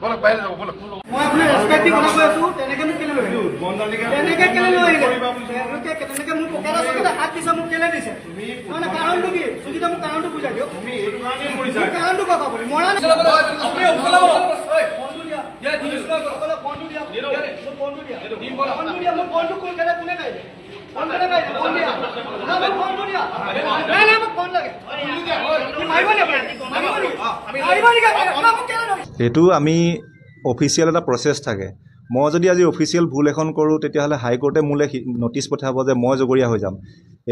বলক বাইৰে যাও বলক মই আপোনাৰ ৰেসপেক্ট দি কথা কৈ আছো তেনেকে মোক কেলে লৈ তেনেকে কেলে লৈ তেনেকে মোক পকেটৰ চকতে হাত দিছে মোক কেলে দিছে মানে কাৰণটো কি সুজিতা মোক কাৰণটো বুজাই দিয়ক তুমি এইটো কাৰণেই কৰিছা কাৰণটো কথা বলি মৰা আপুনি ওপলা ঐ ফোনটো দিয়া দিয়া দিছ না ওপলা ফোনটো দিয়া ফোনটো দিয়া দিম বলা ফোনটো দিয়া মোক ফোনটো কোন কেলে কোনে কাইলে ফোন কেলে কাইলে ফোন দিয়া না মোক ফোনটো দিয়া না না মোক ফোন লাগে মাৰিবনি মোক কেলে এইটো আমি অফিচিয়েল এটা প্ৰচেছ থাকে মই যদি আজি অফিচিয়েল ভুল এখন কৰোঁ তেতিয়াহ'লে হাইকোৰ্টে মোলৈ নটিচ পঠাব যে মই জগৰীয়া হৈ যাম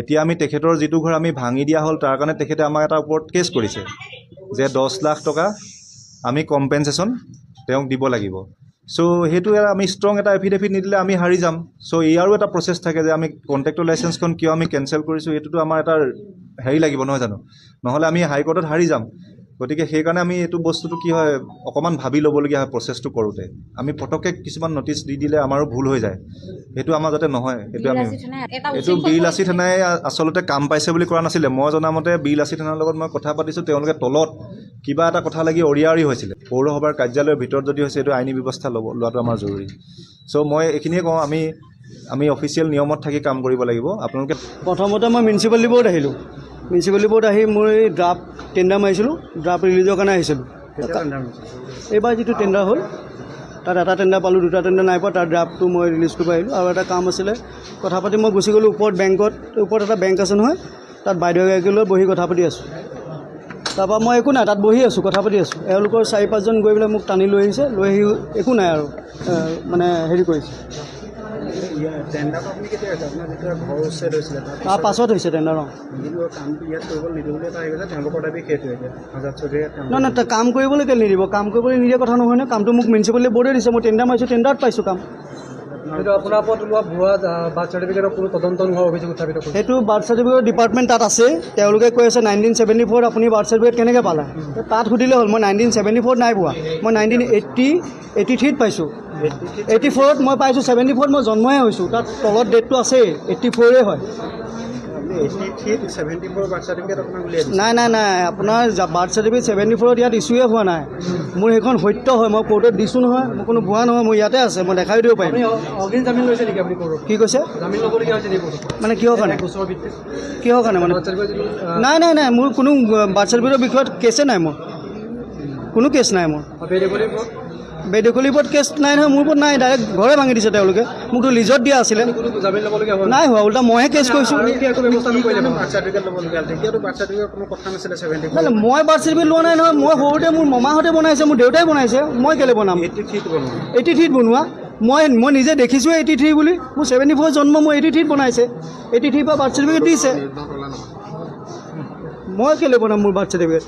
এতিয়া আমি তেখেতৰ যিটো ঘৰ আমি ভাঙি দিয়া হ'ল তাৰ কাৰণে তেখেতে আমাক এটা ওপৰত কেছ কৰিছে যে 10 লাখ টকা আমি কম্পেনচেশ্যন তেওঁক দিব লাগিব চ' সেইটো আমি ষ্ট্ৰং এটা এফিডেভিট নিদিলে আমি হাৰি যাম চ' ইয়াৰো এটা প্ৰচেছ থাকে যে আমি কণ্ট্ৰেক্টৰ লাইচেঞ্চখন কিয় আমি কেঞ্চেল কৰিছোঁ এইটোতো আমাৰ এটা হেৰি লাগিব নহয় জানো নহ'লে আমি হাইকোৰ্টত হাৰি যাম গতিকে সেইকাৰণে আমি এইটো বস্তুটো কি হয় অকণমান ভাবি ল'বলগীয়া হয় প্ৰচেছটো কৰোঁতে আমি পটককৈ কিছুমান নটিচ দি দিলে আমাৰো ভুল হৈ যায় সেইটো আমাৰ যাতে নহয় সেইটো আমি এইটো বিৰলাচি থানাই আচলতে কাম পাইছে বুলি কৰা নাছিলে মই জনামতে বিৰলাচি থানাৰ লগত মই কথা পাতিছোঁ তেওঁলোকে তলত কিবা এটা কথা লাগি অৰিয়াৰি হৈছিলে পৌৰসভাৰ কাৰ্যালয়ৰ ভিতৰত যদি হৈছে এইটো আইনী ব্যৱস্থা লোৱাটো আমাৰ জৰুৰী চ' মই এইখিনিয়ে কওঁ আমি অফিচিয়েল নিয়মত থাকি কাম কৰিব লাগিব আপোনালোকে প্ৰথমতে মই মিউনিচিপালিটি বৰ্ড আহিলোঁ মিউনিচিপালিটি বৰ্ড আহি মই ড্ৰাফ্ট টেণ্ডাৰ মাৰিছিলোঁ ড্ৰাফ্ট ৰিলিজৰ কাৰণে আহিছিলোঁ এইবাৰ যিটো টেণ্ডাৰ হ'ল তাত এটা টেণ্ডাৰ পালোঁ দুটা টেণ্ডাৰ নাই পোৱা তাৰ ড্ৰাফ্টটো মই ৰিলিজ কৰিব আহিলোঁ আৰু এটা কাম আছিলে কথা পাতি মই গুচি গ'লোঁ ওপৰত এটা বেংক আছে নহয় তাত বাইদেউ এগৰাকীলৈ বহি কথা পাতি আছোঁ তাৰপৰা মই একো নাই তাত বহি আছোঁ কথা পাতি আছোঁ এওঁলোকৰ 4-5জন গৈ পেলাই মোক টানি লৈ আহিছে লৈ আহি একো নাই আৰু মানে হেৰি কৰিছে তাৰ পাছত হৈছে টেণ্ডাৰ নহয় নহয় কাম কৰিবলৈ কেলৈ নিদিব কাম কৰিবলৈ নিদিয়া কথা নহয় নহয় কামটো মোক মিউনিচিপালিটি বৰ্ডে দিছে মই টেণ্ডাৰ মাৰিছোঁ টেণ্ডাৰত পাইছোঁ কাম আপোনাৰ ওপৰত লোৱা ভুৱা বাৰ্থ চাৰ্টিফিকেটৰ কোনো তদন্ত নোহোৱা অভিযোগ উত্থাপিত কৰিছে সেইটো বাৰ্থ চাৰ্টিফিকেটৰ ডিপাৰ্টমেণ্ট তাত আছে তেওঁলোকে কৈ আছে 1974 আপুনি বাৰ্থ চাৰ্টিফিকেট কেনেকৈ পালে তাত সুধিলে হ'ল মই 1974 নাই পোৱা মই 1983 পাইছোঁ 84ত মই পাইছোঁ 74ত মই জন্মহে হৈছোঁ তাত তলত ডেটটো আছেই 84 হয় নাই নাই নাই আপোনাৰ বাৰ্থ চাৰ্টিফিকেট 74ত ইয়াত ইছ্যুৱে হোৱা নাই মোৰ সেইখন সত্য হয় মই কোৰ্টত দিছোঁ নহয় মোৰ কোনো ভুৱা নহয় মোৰ ইয়াতে আছে মই দেখাই দিব পাৰিম কি কৈছে মানে কিহৰ কাৰণে মানে নাই নাই নাই মোৰ কোনো বাৰ্থ চাৰ্টিফিকেটৰ বিষয়ত কেছে নাই মোৰ কোনো কেছ নাই মোৰ বেদখলিৰ ওপৰত কেছ নাই নহয় মোৰ ওপৰত নাই ডাইৰেক্ট ঘৰে ভাঙি দিছে তেওঁলোকে মোকতো লিজত দিয়া আছিলে নাই হোৱা ওল্টা মইহে কেছ কৰিছোঁ মই বাৰ্থ চাৰ্টিফিকেট লোৱা নাই নহয় মই সৰুতে মোৰ মামাহঁতে বনাইছে মোৰ দেউতাই বনাইছে মই কেলৈ বনাম 83 বনোৱা মই নিজে দেখিছোঁ 83 বুলি মোৰ 74 জন্ম মই 83 বনাইছে 83 পৰা বাৰ্থ চাৰ্টিফিকেট দিছে মই কেলৈ বনাম মোৰ বাৰ্থ চাৰ্টিফিকেট